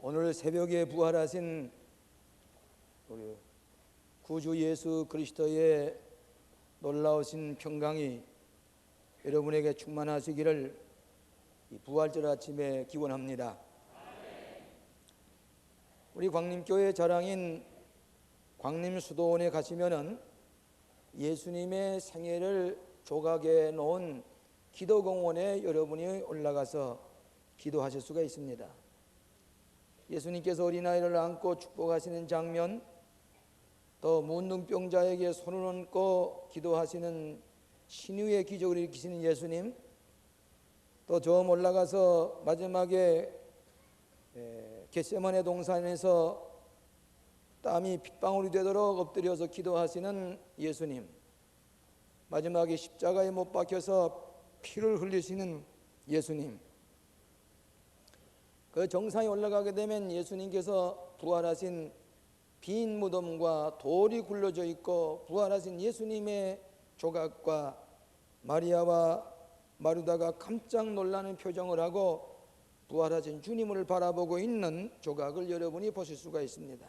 오늘 새벽에 부활하신 우리 구주 예수 그리스도의 놀라우신 평강이 여러분에게 충만하시기를 이 부활절 아침에 기원합니다. 우리 광림교회 자랑인 광림수도원에 가시면은 예수님의 생애를 조각해 놓은 기도공원에 여러분이 올라가서 기도하실 수가 있습니다. 예수님께서 어린아이를 안고 축복하시는 장면, 또 문둥병자에게 손을 얹고 기도하시는 신유의 기적을 일으키시는 예수님, 또 좀 올라가서 마지막에 겟세마네 동산에서 땀이 핏방울이 되도록 엎드려서 기도하시는 예수님, 마지막에 십자가에 못 박혀서 피를 흘리시는 예수님, 그 정상에 올라가게 되면 예수님께서 부활하신 빈 무덤과 돌이 굴러져 있고 부활하신 예수님의 조각과 마리아와 마르다가 깜짝 놀라는 표정을 하고 부활하신 주님을 바라보고 있는 조각을 여러분이 보실 수가 있습니다.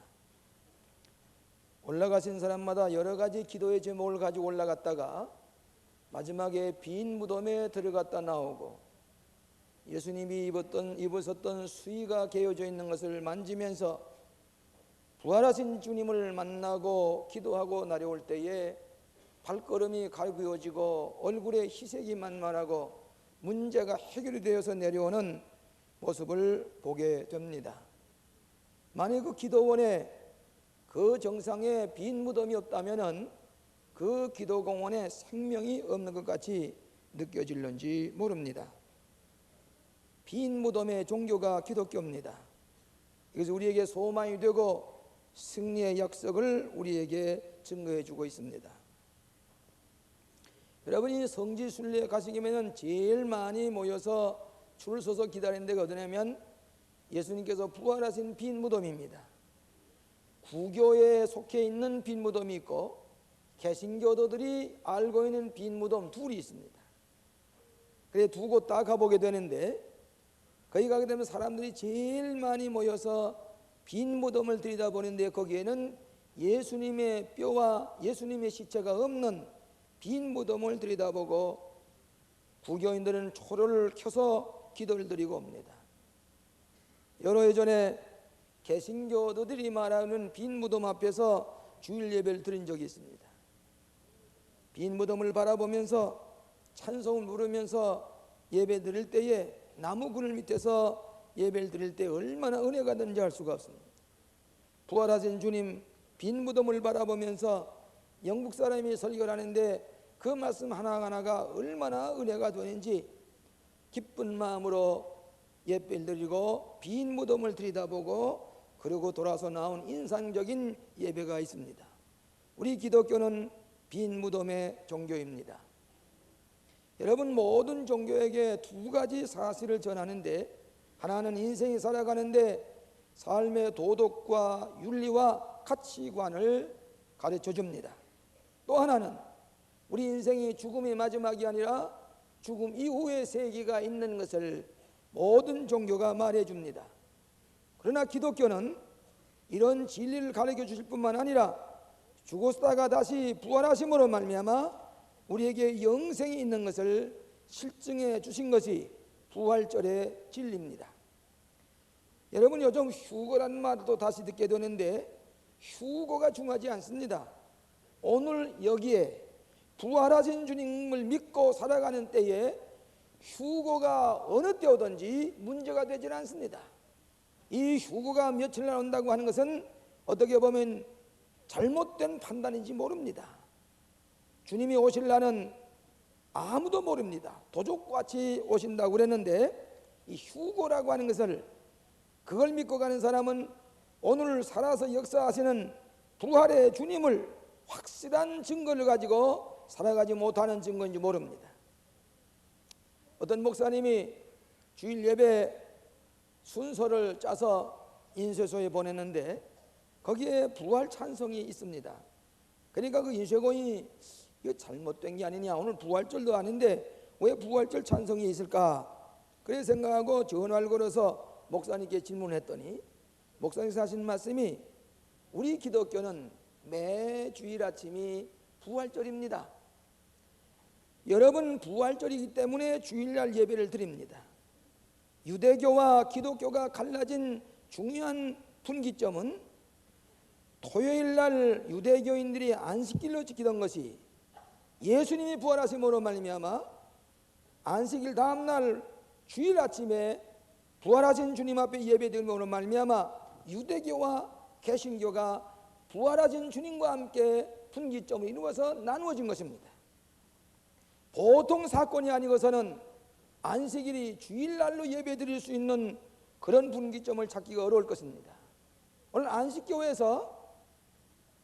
올라가신 사람마다 여러 가지 기도의 제목을 가지고 올라갔다가 마지막에 빈 무덤에 들어갔다 나오고 예수님이 입으셨던 수의가 개어져 있는 것을 만지면서 부활하신 주님을 만나고 기도하고 내려올 때에 발걸음이 갈구어지고 얼굴에 희색이 만만하고 문제가 해결이 되어서 내려오는 모습을 보게 됩니다. 만약 그 기도원에 그 정상에 빈 무덤이 없다면 그 기도공원에 생명이 없는 것 같이 느껴질는지 모릅니다. 빈 무덤의 종교가 기독교입니다. 이것이 우리에게 소망이 되고 승리의 약속을 우리에게 증거해 주고 있습니다. 여러분이 성지순례에 가시면 제일 많이 모여서 줄 서서 기다리는 데가 어디냐면 예수님께서 부활하신 빈 무덤입니다. 구교에 속해 있는 빈 무덤이 있고 개신교도들이 알고 있는 빈 무덤 둘이 있습니다. 그래 두 곳 다 가보게 되는데 거기 가게 되면 사람들이 제일 많이 모여서 빈 무덤을 들여다보는데 거기에는 예수님의 뼈와 예수님의 시체가 없는 빈 무덤을 들여다보고 구교인들은 초를 켜서 기도를 드리고 옵니다. 여러 해 전에 개신교도들이 말하는 빈 무덤 앞에서 주일 예배를 드린 적이 있습니다. 빈 무덤을 바라보면서 찬송을 부르면서 예배 드릴 때에 나무 그늘 밑에서 예배를 드릴 때 얼마나 은혜가 되는지 알 수가 없습니다. 부활하신 주님 빈 무덤을 바라보면서 영국 사람이 설교를 하는데 그 말씀 하나하나가 얼마나 은혜가 되는지 기쁜 마음으로 예배를 드리고 빈 무덤을 들여다보고 그리고 돌아서 나온 인상적인 예배가 있습니다. 우리 기독교는 빈 무덤의 종교입니다. 여러분 모든 종교에게 두 가지 사실을 전하는데 하나는 인생이 살아가는데 삶의 도덕과 윤리와 가치관을 가르쳐 줍니다. 또 하나는 우리 인생이 죽음이 마지막이 아니라 죽음 이후의 세계가 있는 것을 모든 종교가 말해 줍니다. 그러나 기독교는 이런 진리를 가르쳐 주실 뿐만 아니라 죽었다가 다시 부활하심으로 말미암아 우리에게 영생이 있는 것을 실증해 주신 것이 부활절의 진리입니다. 여러분 요즘 휴거라는 말도 다시 듣게 되는데 휴거가 중요하지 않습니다. 오늘 여기에 부활하신 주님을 믿고 살아가는 때에 휴거가 어느 때 오든지 문제가 되질 않습니다. 이 휴거가 며칠 날 온다고 하는 것은 어떻게 보면 잘못된 판단인지 모릅니다. 주님이 오실 날은 아무도 모릅니다. 도적같이 오신다고 그랬는데 이 휴거라고 하는 것을 그걸 믿고 가는 사람은 오늘 살아서 역사하시는 부활의 주님을 확실한 증거를 가지고 살아가지 못하는 증거인지 모릅니다. 어떤 목사님이 주일 예배 순서를 짜서 인쇄소에 보냈는데 거기에 부활 찬송이 있습니다. 그러니까 그 인쇄공이 이거 잘못된 게 아니냐, 오늘 부활절도 아닌데 왜 부활절 찬송이 있을까? 그래 생각하고 전화를 걸어서 목사님께 질문했더니 목사님께서 하신 말씀이 우리 기독교는 매 주일 아침이 부활절입니다. 여러분, 부활절이기 때문에 주일날 예배를 드립니다. 유대교와 기독교가 갈라진 중요한 분기점은 토요일날 유대교인들이 안식일로 지키던 것이 예수님이 부활하심으로 말미암아 안식일 다음날 주일 아침에 부활하신 주님 앞에 예배드림으로 말미암아 유대교와 개신교가 부활하신 주님과 함께 분기점을 이루어서 나누어진 것입니다. 보통 사건이 아니고서는 안식일이 주일날로 예배드릴 수 있는 그런 분기점을 찾기가 어려울 것입니다. 오늘 안식교회에서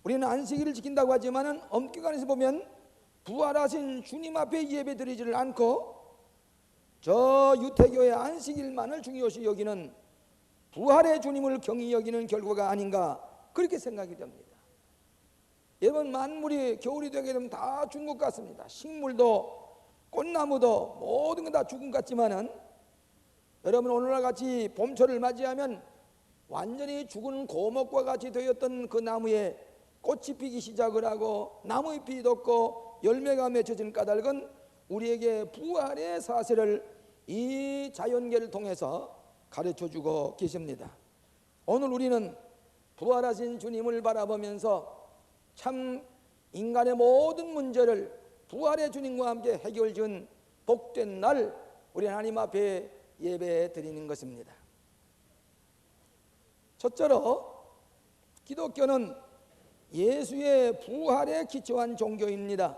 우리는 안식일을 지킨다고 하지만 엄격한에서 보면 부활하신 주님 앞에 예배드리지를 않고 저 유태교의 안식일만을 중요시 여기는 부활의 주님을 경히 여기는 결과가 아닌가 그렇게 생각이 됩니다. 여러분, 만물이 겨울이 되게 되면 다 죽은 것 같습니다. 식물도 꽃나무도 모든 건 다 죽은 것 같지만은 여러분, 오늘날 같이 봄철을 맞이하면 완전히 죽은 고목과 같이 되었던 그 나무에 꽃이 피기 시작을 하고 나무잎이 돋고 열매가 맺혀진 까닭은 우리에게 부활의 사실을 이 자연계를 통해서 가르쳐주고 계십니다. 오늘 우리는 부활하신 주님을 바라보면서 참 인간의 모든 문제를 부활의 주님과 함께 해결 지은 복된 날 우리 하나님 앞에 예배 드리는 것입니다. 첫째로 기독교는 예수의 부활에 기초한 종교입니다.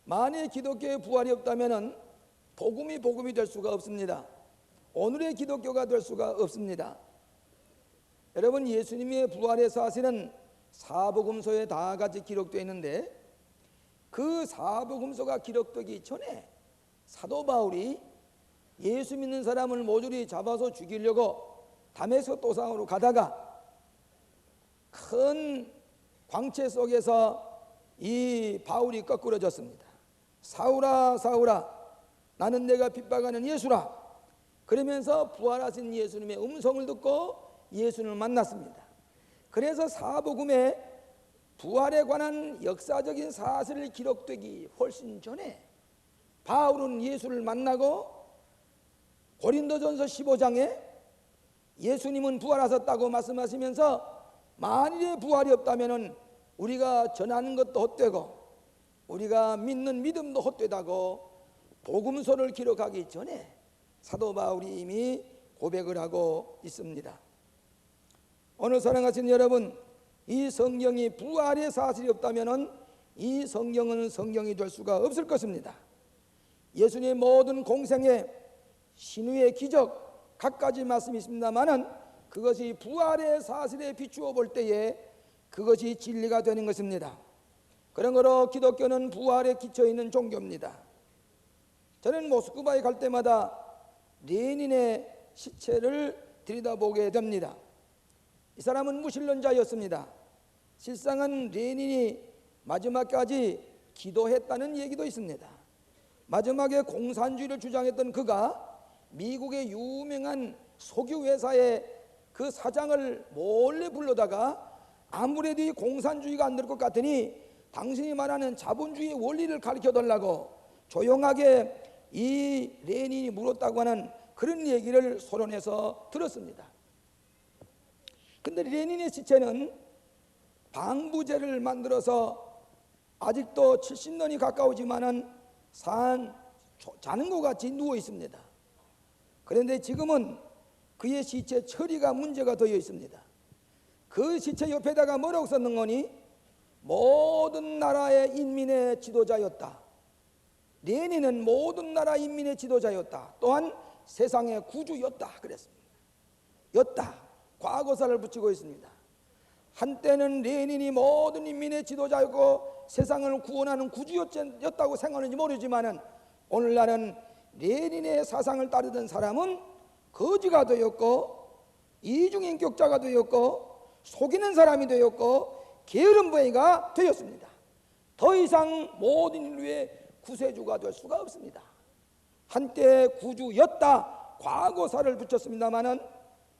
만일 기독교의 부활이 없다면 복음이 될 수가 없습니다. 오늘의 기독교가 될 수가 없습니다. 여러분, 예수님의 부활의 사실은 사복음서에 다 같이 기록되어 있는데 그 사복음서가 기록되기 전에 사도 바울이 예수 믿는 사람을 모조리 잡아서 죽이려고 다메섹 도상으로 가다가 큰 광채 속에서 이 바울이 거꾸러졌습니다. 사울아 사울아 나는 내가 핍박하는 예수라. 그러면서 부활하신 예수님의 음성을 듣고 예수님을 만났습니다. 그래서 사복음에 부활에 관한 역사적인 사실을 기록되기 훨씬 전에 바울은 예수를 만나고 고린도전서 15장에 예수님은 부활하셨다고 말씀하시면서 만일에 부활이 없다면 우리가 전하는 것도 헛되고 우리가 믿는 믿음도 헛되다고 복음서를 기록하기 전에 사도 바울이 이미 고백을 하고 있습니다. 오늘 사랑하시는 여러분, 이 성경이 부활의 사실이 없다면 이 성경은 성경이 될 수가 없을 것입니다. 예수님의 모든 공생애, 신유의 기적 갖가지 말씀이 있습니다만은 그것이 부활의 사실에 비추어 볼 때에 그것이 진리가 되는 것입니다. 그런 거로 기독교는 부활에 기쳐 있는 종교입니다. 저는 모스크바에 갈 때마다 레닌의 시체를 들여다보게 됩니다. 이 사람은 무신론자였습니다. 실상은 레닌이 마지막까지 기도했다는 얘기도 있습니다. 마지막에 공산주의를 주장했던 그가 미국의 유명한 석유회사의 그 사장을 몰래 불러다가 아무래도 이 공산주의가 안 될 것 같으니 당신이 말하는 자본주의의 원리를 가르쳐달라고 조용하게 이 레닌이 물었다고 하는 그런 얘기를 소론해서 들었습니다. 근데 레닌의 시체는 방부제를 만들어서 아직도 70년이 가까우지만은 자는 것 같이 누워 있습니다. 그런데 지금은 그의 시체 처리가 문제가 되어 있습니다. 그 시체 옆에다가 뭐라고 썼는 거니? 모든 나라의 인민의 지도자였다. 레닌은 모든 나라 인민의 지도자였다. 또한 세상의 구주였다 그랬습니다. 였다. 과거사를 붙이고 있습니다. 한때는 레닌이 모든 인민의 지도자였고 세상을 구원하는 구주였다고 생각하는지 모르지만은 오늘날은 레닌의 사상을 따르던 사람은 거지가 되었고 이중인격자가 되었고 속이는 사람이 되었고 게으름뱅이가 되었습니다. 더 이상 모든 인류의 구세주가 될 수가 없습니다. 한때 구주였다 과거사를 붙였습니다마는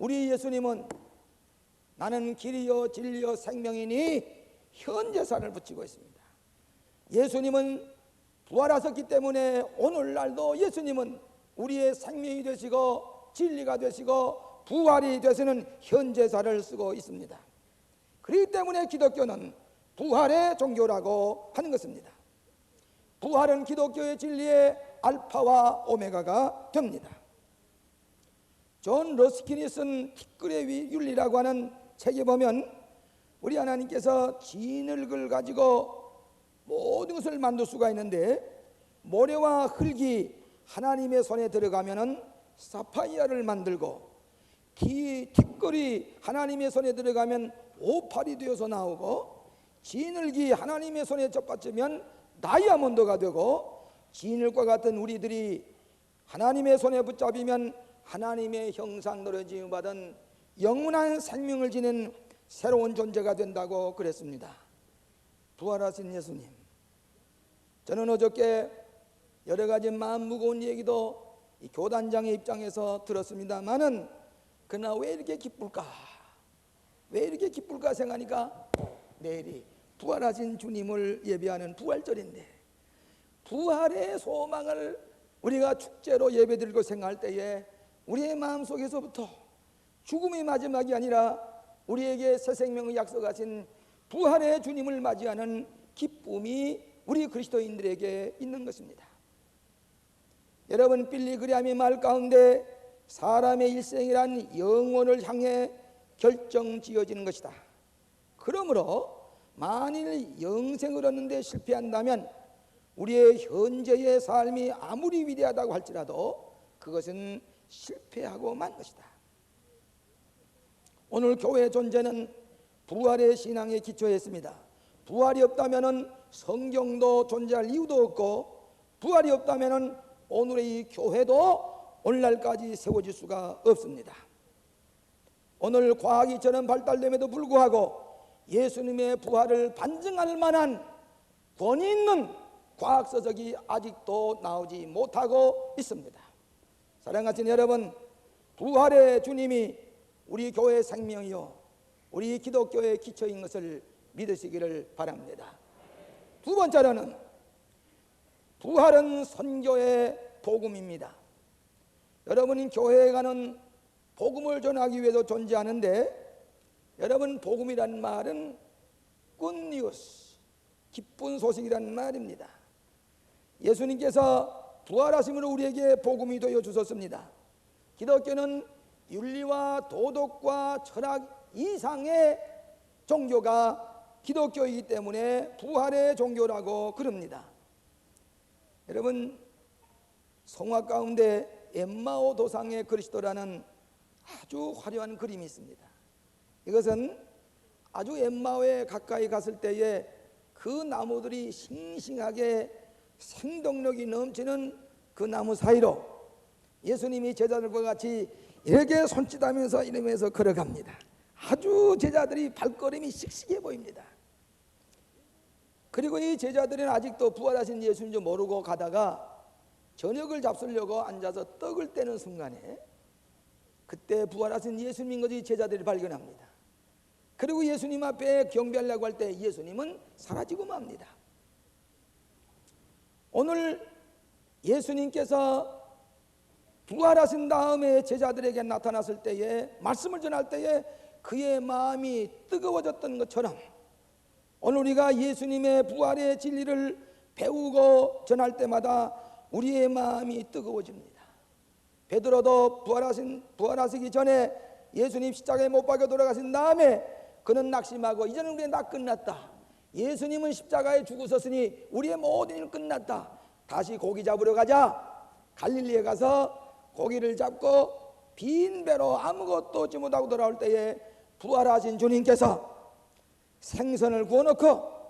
우리 예수님은 나는 길이요 진리요 생명이니 현재사를 붙이고 있습니다. 예수님은 부활하셨기 때문에 오늘날도 예수님은 우리의 생명이 되시고 진리가 되시고 부활이 되시는 현재사를 쓰고 있습니다. 그렇기 때문에 기독교는 부활의 종교라고 하는 것입니다. 부활은 기독교의 진리의 알파와 오메가가 됩니다. 존 러스킨이 쓴 티끌의 윤리라고 하는 책에 보면 우리 하나님께서 진흙을 가지고 모든 것을 만들 수가 있는데 모래와 흙이 하나님의 손에 들어가면은 사파이아를 만들고 티끌이 하나님의 손에 들어가면 오팔이 되어서 나오고 진흙이 하나님의 손에 접받치면 다이아몬드가 되고 진흙과 같은 우리들이 하나님의 손에 붙잡히면 하나님의 형상대로 지음받은 영원한 생명을 지닌 새로운 존재가 된다고 그랬습니다. 부활하신 예수님, 저는 어저께 여러 가지 마음 무거운 얘기도 이 교단장의 입장에서 들었습니다마는 그러나 왜 이렇게 기쁠까? 왜 이렇게 기쁠까 생각하니까 내일이 부활하신 주님을 예배하는 부활절인데 부활의 소망을 우리가 축제로 예배드리고 생각할 때에 우리의 마음속에서부터 죽음의 마지막이 아니라 우리에게 새 생명을 약속하신 부활의 주님을 맞이하는 기쁨이 우리 그리스도인들에게 있는 것입니다. 여러분, 빌리 그레함의 말 가운데 사람의 일생이란 영혼을 향해 결정지어지는 것이다. 그러므로 만일 영생을 얻는 데 실패한다면 우리의 현재의 삶이 아무리 위대하다고 할지라도 그것은 실패하고 만 것이다. 오늘 교회의 존재는 부활의 신앙에 기초했습니다. 부활이 없다면 성경도 존재할 이유도 없고 부활이 없다면 오늘의 이 교회도 오늘날까지 세워질 수가 없습니다. 오늘 과학이 저는 발달됨에도 불구하고 예수님의 부활을 반증할 만한 권위 있는 과학서적이 아직도 나오지 못하고 있습니다. 사랑하신 여러분, 부활의 주님이 우리 교회의 생명이요 우리 기독교의 기초인 것을 믿으시기를 바랍니다. 두 번째로는 부활은 선교의 복음입니다. 여러분이 교회에 가는 복음을 전하기 위해서 존재하는데 여러분, 복음이란 말은 굿뉴스, 기쁜 소식이란 말입니다. 예수님께서 부활하심으로 우리에게 복음이 되어 주셨습니다. 기독교는 윤리와 도덕과 철학 이상의 종교가 기독교이기 때문에 부활의 종교라고 그럽니다. 여러분, 성화 가운데 엠마오 도상의 그리스도라는 아주 화려한 그림이 있습니다. 이것은 아주 엠마오에 가까이 갔을 때에 그 나무들이 싱싱하게 생동력이 넘치는 그 나무 사이로 예수님이 제자들과 같이 이렇게 손짓하면서 이러면서 걸어갑니다. 아주 제자들이 발걸음이 씩씩해 보입니다. 그리고 이 제자들은 아직도 부활하신 예수인 줄 모르고 가다가 저녁을 잡수려고 앉아서 떡을 떼는 순간에 그때 부활하신 예수님인 것이 제자들이 발견합니다. 그리고 예수님 앞에 경배하려고 할 때 예수님은 사라지고 맙니다. 오늘 예수님께서 부활하신 다음에 제자들에게 나타났을 때에 말씀을 전할 때에 그의 마음이 뜨거워졌던 것처럼 오늘 우리가 예수님의 부활의 진리를 배우고 전할 때마다 우리의 마음이 뜨거워집니다. 베드로도 부활하시기 전에 예수님 십자가에 못 박혀 돌아가신 다음에 그는 낙심하고 이제는 우리의 나 끝났다. 예수님은 십자가에 죽으셨으니 우리의 모든 일은 끝났다. 다시 고기 잡으러 가자. 갈릴리에 가서 고기를 잡고 빈 배로 아무것도 얻지 못하고 돌아올 때에 부활하신 주님께서 생선을 구워놓고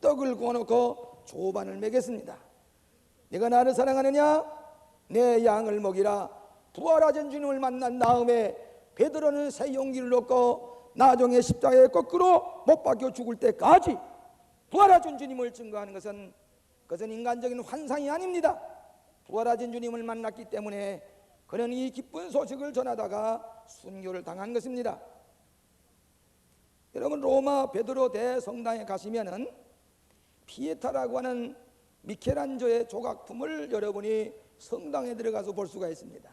떡을 구워놓고 조반을 먹였습니다. 네가 나를 사랑하느냐? 내 양을 먹이라. 부활하신 주님을 만난 다음에 베드로는 새 용기를 얻고 나중에 십자가에 거꾸로 못 박혀 죽을 때까지 부활하신 주님을 증거하는 그것은 인간적인 환상이 아닙니다. 부활하신 주님을 만났기 때문에 그는 이 기쁜 소식을 전하다가 순교를 당한 것입니다. 여러분, 로마 베드로 대성당에 가시면은 피에타라고 하는 미켈란조의 조각품을 여러분이 성당에 들어가서 볼 수가 있습니다.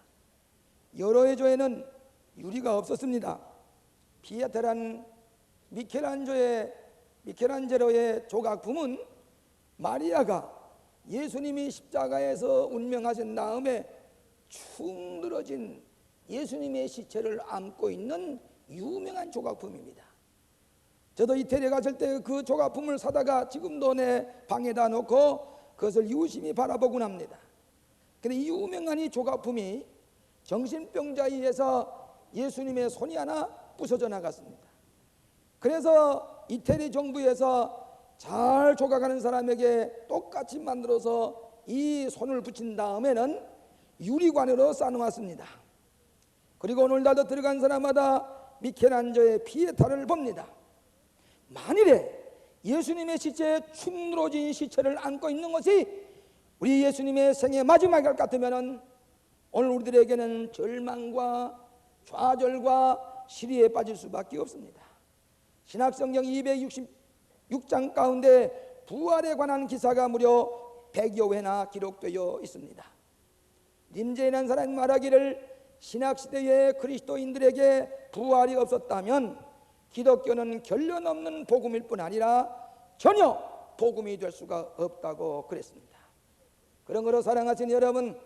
여러 회조에는 유리가 없었습니다. 피에타란 미켈란젤로의 조각품은 마리아가 예수님이 십자가에서 운명하신 다음에 축 늘어진 예수님의 시체를 안고 있는 유명한 조각품입니다. 저도 이태리에 갔을 때 그 조각품을 사다가 지금도 내 방에다 놓고 그것을 유심히 바라보곤 합니다. 그런데 이 유명한 이 조각품이 정신병자에 의해서 예수님의 손이 하나 부서져 나갔습니다. 그래서 이태리 정부에서 잘 조각하는 사람에게 똑같이 만들어서 이 손을 붙인 다음에는 유리관으로 쌓아놓았습니다. 그리고 오늘날도 들어간 사람마다 미켈란젤로의 피에타를 봅니다. 만일에 예수님의 시체에 축 늘어진 시체를 안고 있는 것이 우리 예수님의 생애 마지막일 것 같으면 오늘 우리들에게는 절망과 좌절과 시리에 빠질 수밖에 없습니다. 신약성경 266장 가운데 부활에 관한 기사가 무려 100여 회나 기록되어 있습니다. 림제이라는 사람이 말하기를 신약시대의 그리스도인들에게 부활이 없었다면 기독교는 결론 없는 복음일 뿐 아니라 전혀 복음이 될 수가 없다고 그랬습니다. 그런 거로 사랑하신 여러분,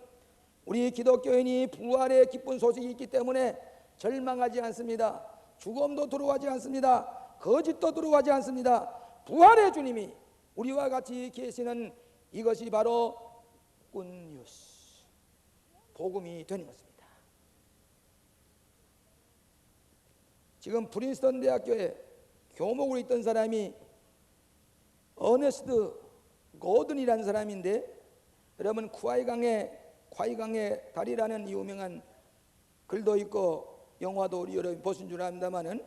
우리 기독교인이 부활의 기쁜 소식이 있기 때문에 절망하지 않습니다. 죽음도 두려워하지 않습니다. 거짓도 두려워하지 않습니다. 부활의 주님이 우리와 같이 계시는 이것이 바로 굿뉴스, 복음이 되는 것입니다. 지금 프린스턴 대학교에 교목으로 있던 사람이 어네스트 고든이라는 사람인데, 여러분 콰이강의 달이라는 유명한 글도 있고 영화도 여러분 보신 줄 압니다마는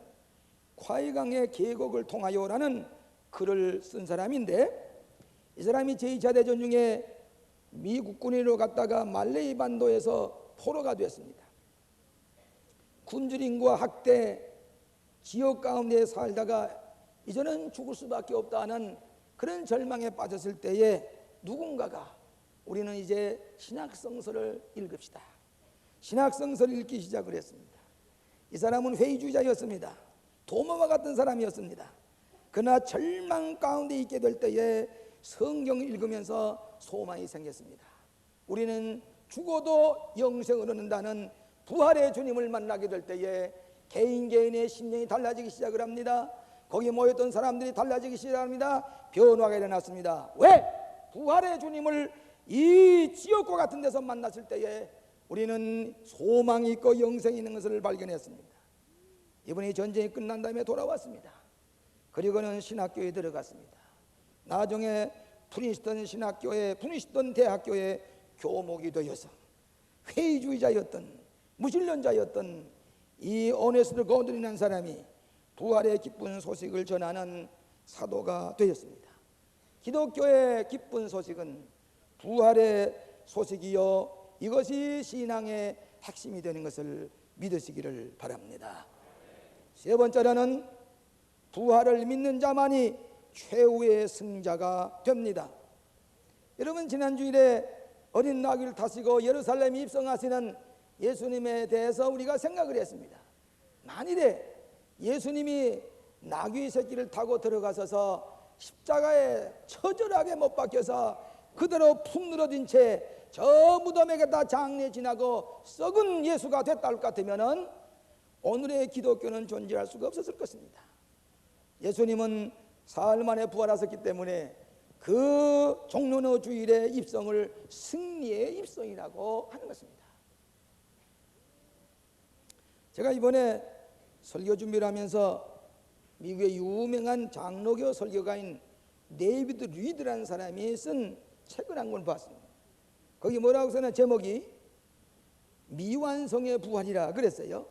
콰이강의 계곡을 통하여라는 글을 쓴 사람인데, 이 사람이 제2차 대전 중에 미국 군인으로 갔다가 말레이 반도에서 포로가 됐습니다. 굶주림과 학대, 지옥 가운데 살다가 이제는 죽을 수밖에 없다는 그런 절망에 빠졌을 때에 누군가가 우리는 이제 신약성서를 읽읍시다. 신약성서를 읽기 시작을 했습니다. 이 사람은 회의주의자였습니다. 도마와 같은 사람이었습니다. 그러나 절망 가운데 있게 될 때에 성경을 읽으면서 소망이 생겼습니다. 우리는 죽어도 영생을 얻는다는 부활의 주님을 만나게 될 때에 개인의 심령이 달라지기 시작을 합니다. 거기 모였던 사람들이 달라지기 시작합니다. 변화가 일어났습니다. 왜? 부활의 주님을 이 지옥과 같은 데서 만났을 때에 우리는 소망이 있고 영생이 있는 것을 발견했습니다. 이번에 전쟁이 끝난 다음에 돌아왔습니다. 그리고는 신학교에 들어갔습니다. 나중에 프린스턴 대학교의 교목이 되어서 회의주의자였던 무신론자였던 이 오네스트 고든이라는 사람이 부활의 기쁜 소식을 전하는 사도가 되었습니다. 기독교의 기쁜 소식은 부활의 소식이요, 이것이 신앙의 핵심이 되는 것을 믿으시기를 바랍니다. 세 번째로는 부활을 믿는 자만이 최후의 승자가 됩니다. 여러분, 지난 주일에 어린 나귀를 타시고 예루살렘에 입성하시는 예수님에 대해서 우리가 생각을 했습니다. 만일에 예수님이 나귀 새끼를 타고 들어가셔서 십자가에 처절하게 못 박혀서 그대로 푹 늘어진 채 저 무덤에게다 장례 지나고 썩은 예수가 됐다 할 것 같으면 오늘의 기독교는 존재할 수가 없었을 것입니다. 예수님은 사흘 만에 부활하셨기 때문에 그 종려의 주일의 입성을 승리의 입성이라고 하는 것입니다. 제가 이번에 설교 준비를 하면서 미국의 유명한 장로교 설교가인 데이비드 리드라는 사람이 쓴 책을 한 권 봤습니다. 거기 뭐라고 써나 제목이 미완성의 부활이라 그랬어요.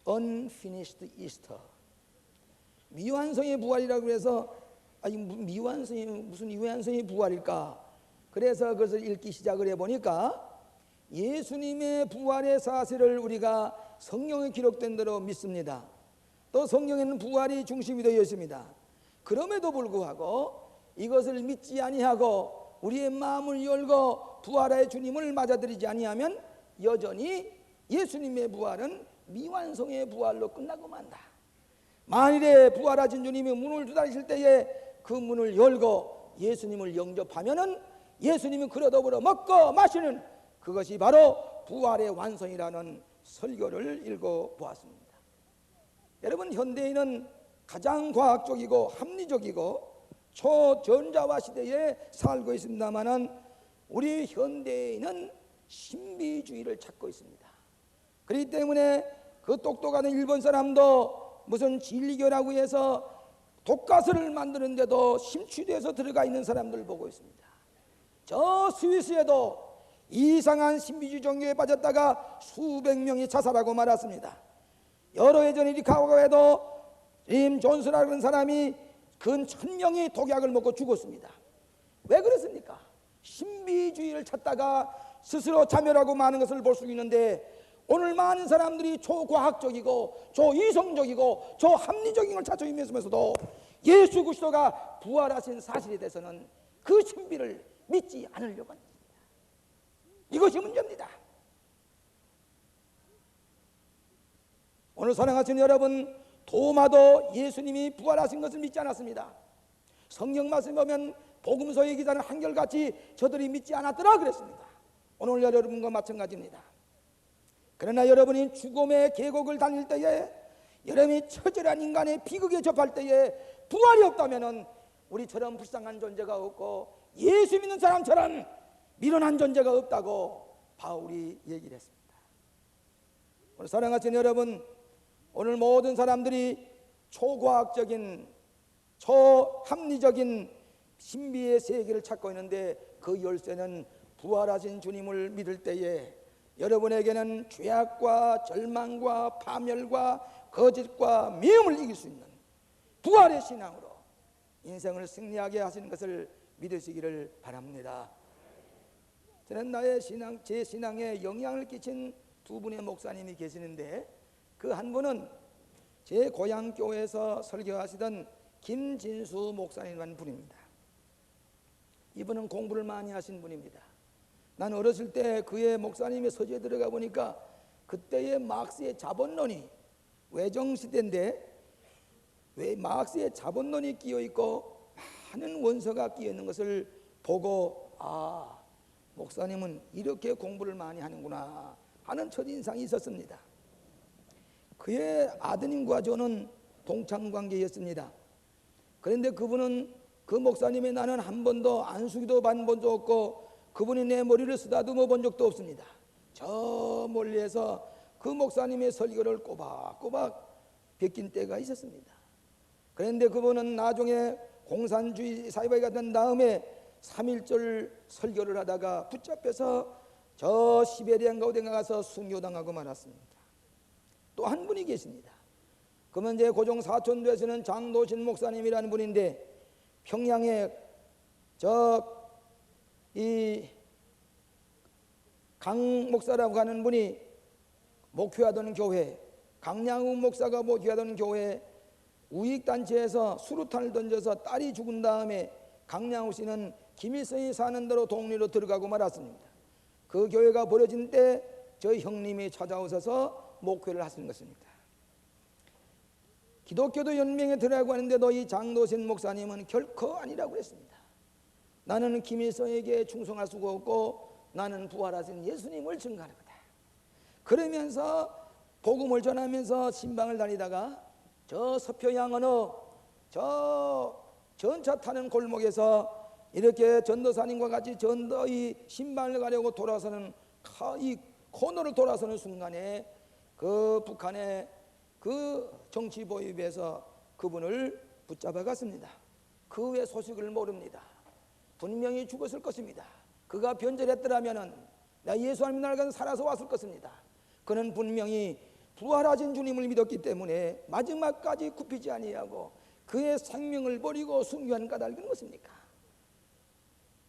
Unfinished Easter. 미완성의 부활이라고 해서 미완성이 무슨 미완성의 부활일까? 그래서 그것을 읽기 시작을 해보니까 예수님의 부활의 사실을 우리가 성경에 기록된 대로 믿습니다. 또 성경에는 부활이 중심이 되어 있습니다. 그럼에도 불구하고 이것을 믿지 아니하고 우리의 마음을 열고 부활의 주님을 맞아들이지 아니하면 여전히 예수님의 부활은 미완성의 부활로 끝나고 만다. 만일에 부활하신 주님이 문을 두드리실 때에 그 문을 열고 예수님을 영접하면은 예수님이 그로 더불어 먹고 마시는 그것이 바로 부활의 완성이라는 설교를 읽어보았습니다. 여러분, 현대인은 가장 과학적이고 합리적이고 초전자화 시대에 살고 있습니다마는 우리 현대인은 신비주의를 찾고 있습니다. 그렇기 때문에 그 똑똑한 일본 사람도 무슨 진리교라고 해서 독가스를 만드는데도 심취돼서 들어가 있는 사람들 보고 있습니다. 저 스위스에도 이상한 신비주의 종교에 빠졌다가 수백 명이 자살하고 말았습니다. 여러 해전 일이 과거에도 림 존스라는 사람이 근 1000명이 독약을 먹고 죽었습니다. 왜 그렇습니까? 신비주의를 찾다가 스스로 자멸하고 마는 것을 볼 수 있는데, 오늘 많은 사람들이 초과학적이고 초이성적이고 초합리적인 걸 찾아오면서도 예수 그리스도가 부활하신 사실에 대해서는 그 신비를 믿지 않으려고 합니다. 이것이 문제입니다. 오늘 사랑하시는 여러분, 도마도 예수님이 부활하신 것을 믿지 않았습니다. 성경 말씀 보면 복음서의 기자는 한결같이 저들이 믿지 않았더라 그랬습니다. 오늘 여러분과 마찬가지입니다. 그러나 여러분이 죽음의 계곡을 다닐 때에, 여러분이 처절한 인간의 비극에 접할 때에 부활이 없다면 우리처럼 불쌍한 존재가 없고 예수 믿는 사람처럼 미련한 존재가 없다고 바울이 얘기를 했습니다. 오늘 사랑하시는 여러분, 오늘 모든 사람들이 초과학적인 초합리적인 신비의 세계를 찾고 있는데, 그 열쇠는 부활하신 주님을 믿을 때에 여러분에게는 죄악과 절망과 파멸과 거짓과 미움을 이길 수 있는 부활의 신앙으로 인생을 승리하게 하시는 것을 믿으시기를 바랍니다. 저는 제 신앙에 영향을 끼친 두 분의 목사님이 계시는데, 그 한 분은 제 고향 교회에서 설교하시던 김진수 목사님이라는 분입니다. 이분은 공부를 많이 하신 분입니다. 난 어렸을 때 그의 목사님의 서재에 들어가 보니까 그때의 마르크스의 자본론이, 외정시대인데 왜 마르크스의 자본론이 끼어있고 많은 원서가 끼어있는 것을 보고, 아, 목사님은 이렇게 공부를 많이 하는구나 하는 첫인상이 있었습니다. 그의 아드님과 저는 동창관계였습니다. 그런데 그분은, 그 목사님의 나는 한 번도 안수기도 받은 적도 없고 그분이 내 머리를 쓰다듬어 본 적도 없습니다. 저 멀리에서 그 목사님의 설교를 꼬박꼬박 베낀 때가 있었습니다. 그런데 그분은 나중에 공산주의 사회가 된 다음에 3.1절 설교를 하다가 붙잡혀서 저 시베리아인가 어딘가 가서 순교당하고 말았습니다. 또 한 분이 계십니다. 그러면 이제 고종 사촌도에서는 장도신 목사님이라는 분인데, 평양에 강 목사라고 하는 분이 목회하던 교회, 강량욱 목사가 목회하던 교회 우익단체에서 수류탄을 던져서 딸이 죽은 다음에 강량욱 씨는 김일성이 사는 대로 동리로 들어가고 말았습니다. 그 교회가 버려진 때 저희 형님이 찾아오셔서 목회를 하시는 것입니다. 기독교도 연맹에 들어가고 하는데도 이 장도신 목사님은 결코 아니라고 했습니다. 나는 김일성에게 충성할 수가 없고 나는 부활하신 예수님을 증거하는 거다. 그러면서 복음을 전하면서 신방을 다니다가 저 서표양 어느 저 전차 타는 골목에서 이렇게 전도사님과 같이 전도의 신방을 가려고 돌아서는 이 코너를 돌아서는 순간에 그 북한의 그 정치 보위부에서 그분을 붙잡아 갔습니다. 그 후에 소식을 모릅니다. 분명히 죽었을 것입니다. 그가 변절했더라면 나 예수 안 믿는 날간 살아서 왔을 것입니다. 그는 분명히 부활하신 주님을 믿었기 때문에 마지막까지 굽히지 아니하고 그의 생명을 버리고 순교한 까닭은 무엇입니까?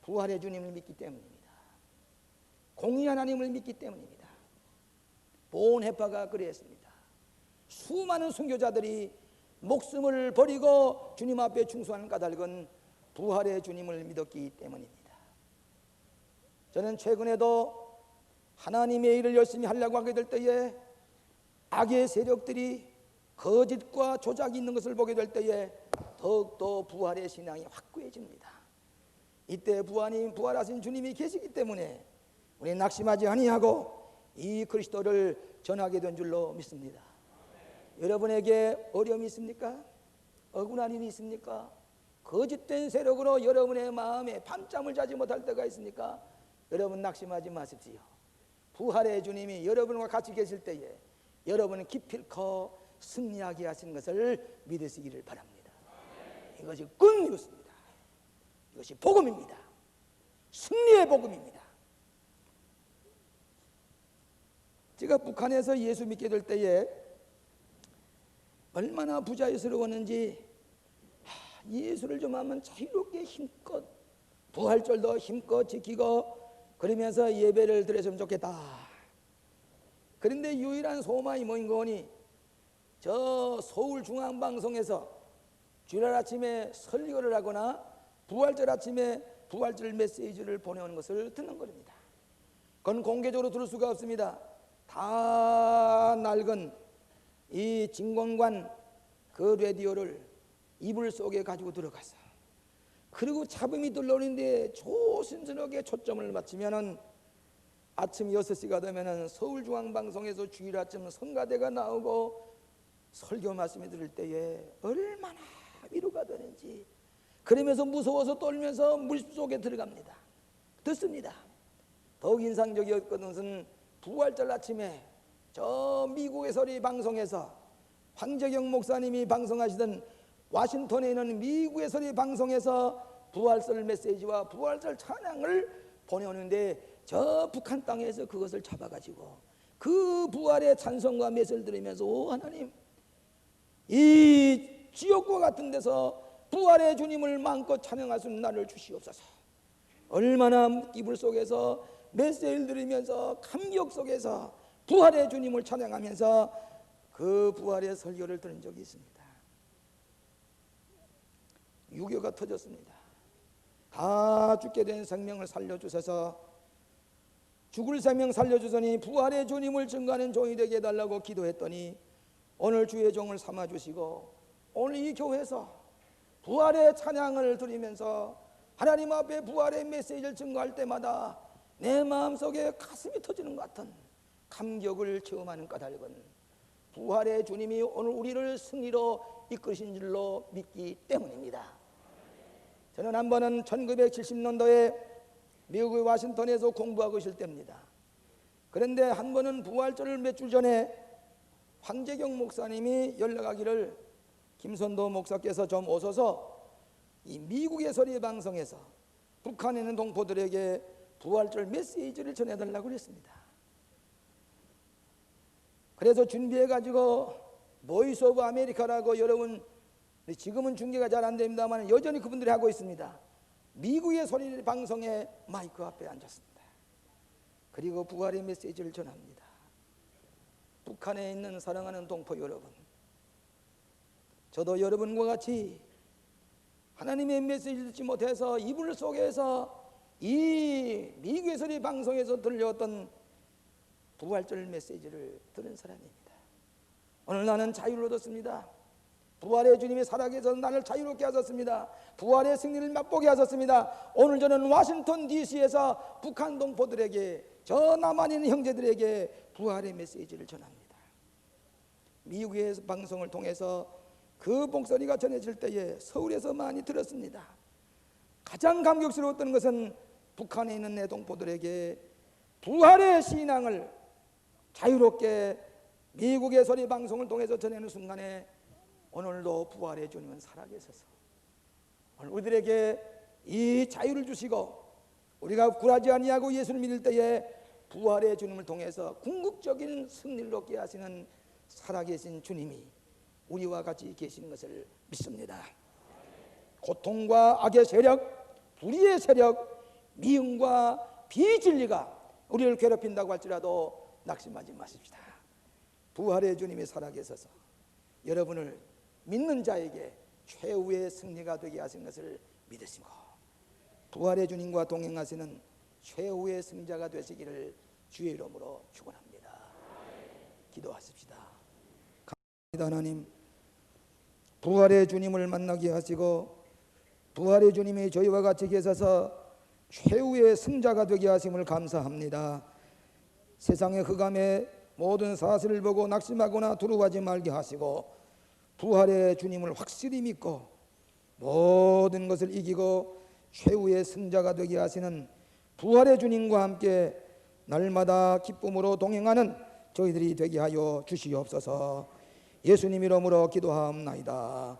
부활의 주님을 믿기 때문입니다. 공의 하나님을 믿기 때문입니다. 본헤파가 그랬습니다. 수많은 순교자들이 목숨을 버리고 주님 앞에 충성하는 까닭은 부활의 주님을 믿었기 때문입니다. 저는 최근에도 하나님의 일을 열심히 하려고 하게 될 때에 악의 세력들이 거짓과 조작이 있는 것을 보게 될 때에 더욱더 부활의 신앙이 확고해집니다. 이때 부활하신 주님이 계시기 때문에 우리는 낙심하지 아니하고 이 그리스도를 전하게 된 줄로 믿습니다. 여러분에게 어려움이 있습니까? 억울한 일이 있습니까? 거짓된 세력으로 여러분의 마음에 밤잠을 자지 못할 때가 있습니까? 여러분 낙심하지 마십시오. 부활의 주님이 여러분과 같이 계실 때에 여러분은 기필코 승리하게 하시는 것을 믿으시기를 바랍니다. 이것이 굿뉴스입니다. 이것이 복음입니다. 승리의 복음입니다. 제가 북한에서 예수 믿게 될 때에 얼마나 부자유스러웠는지, 예수를 좀 하면 자유롭게 힘껏 부활절도 힘껏 지키고 그러면서 예배를 드렸으면 좋겠다. 그런데 유일한 소망이 뭐인 거니, 저 서울중앙방송에서 주일 아침에 설교를 하거나 부활절 아침에 부활절 메시지를 보내오는 것을 듣는 겁니다. 그건 공개적으로 들을 수가 없습니다. 다 낡은 이 진공관 그 라디오를 이불 속에 가지고 들어가서, 그리고 잡음이 들러오는데 조심스럽게 초점을 맞추면은 아침 6시가 되면은 서울중앙방송에서 주일 아침 성가대가 나오고 설교 말씀을 들을 때에 얼마나 위로가 되는지, 그러면서 무서워서 떨면서 물속에 들어갑니다. 듣습니다. 더욱 인상적이었던 것은 부활절 아침에 저 미국의 소리 방송에서 황재경 목사님이 방송하시던 워싱턴에 있는 미국의 소리 방송에서 부활절 메시지와 부활절 찬양을 보내오는데, 저 북한 땅에서 그것을 잡아가지고 그 부활의 찬송과 메시지를 들으면서, 오 하나님, 이 지옥과 같은 데서 부활의 주님을 마음껏 찬양할 수 있는 날을 주시옵소서. 얼마나 이불 속에서 메시지를 들으면서 감격 속에서 부활의 주님을 찬양하면서 그 부활의 설교를 들은 적이 있습니다. 유교가 터졌습니다. 다 죽게 된 생명을 살려주셔서, 죽을 생명 살려주더니 부활의 주님을 증거하는 종이 되게 해달라고 기도했더니 오늘 주의 종을 삼아주시고, 오늘 이 교회에서 부활의 찬양을 드리면서 하나님 앞에 부활의 메시지를 증거할 때마다 내 마음속에 가슴이 터지는 것 같은 감격을 체험하는 까닭은 부활의 주님이 오늘 우리를 승리로 이끄신 줄로 믿기 때문입니다. 저는 한 번은 1970년도에 미국의 워싱턴에서 공부하고 있을 때입니다. 그런데 한 번은 부활절을 몇 주 전에 황재경 목사님이 연락하기를, 김선도 목사께서 좀 오셔서 이 미국의 소리 방송에서 북한에 있는 동포들에게 부활절 메시지를 전해달라고 그랬습니다. 그래서 준비해가지고 보이스 오브 아메리카라고, 여러분 지금은 중계가 잘 안 됩니다만 여전히 그분들이 하고 있습니다. 미국의 소리 방송에 마이크 앞에 앉았습니다. 그리고 부활의 메시지를 전합니다. 북한에 있는 사랑하는 동포 여러분, 저도 여러분과 같이 하나님의 메시지를 듣지 못해서 이불 속에서 이 미국의 소리 방송에서 들려왔던 부활절 메시지를 들은 사람입니다. 오늘 나는 자유를 얻었습니다. 부활의 주님이 살아계셔서 나를 자유롭게 하셨습니다. 부활의 승리를 맛보게 하셨습니다. 오늘 저는 워싱턴 DC에서 북한 동포들에게, 저 남한에 있는 형제들에게 부활의 메시지를 전합니다. 미국의 방송을 통해서 그 목소리가 전해질 때에 서울에서 많이 들었습니다. 가장 감격스러웠던 것은 북한에 있는 내 동포들에게 부활의 신앙을 자유롭게 미국의 소리 방송을 통해서 전하는 순간에, 오늘도 부활의 주님은 살아계셔서 오늘 우리들에게 이 자유를 주시고, 우리가 굴하지 아니하고 예수를 믿을 때에 부활의 주님을 통해서 궁극적인 승리를 얻게 하시는 살아계신 주님이 우리와 같이 계시는 것을 믿습니다. 고통과 악의 세력, 불의의 세력, 미움과 비진리가 우리를 괴롭힌다고 할지라도 낙심하지 마십시다. 부활의 주님이 살아계셔서 여러분을 믿는 자에게 최후의 승리가 되게 하신 것을 믿으시고 부활의 주님과 동행하시는 최후의 승자가 되시기를 주의 이름으로 축원합니다. 기도하십시다. 감사합니다. 하나님, 부활의 주님을 만나게 하시고 부활의 주님이 저희와 같이 계셔서 최후의 승자가 되게 하심을 감사합니다. 세상의 흑암에 모든 사실을 보고 낙심하거나 두려워하지 말게 하시고 부활의 주님을 확실히 믿고 모든 것을 이기고 최후의 승자가 되게 하시는 부활의 주님과 함께 날마다 기쁨으로 동행하는 저희들이 되게 하여 주시옵소서. 예수님 이름으로 기도하옵나이다.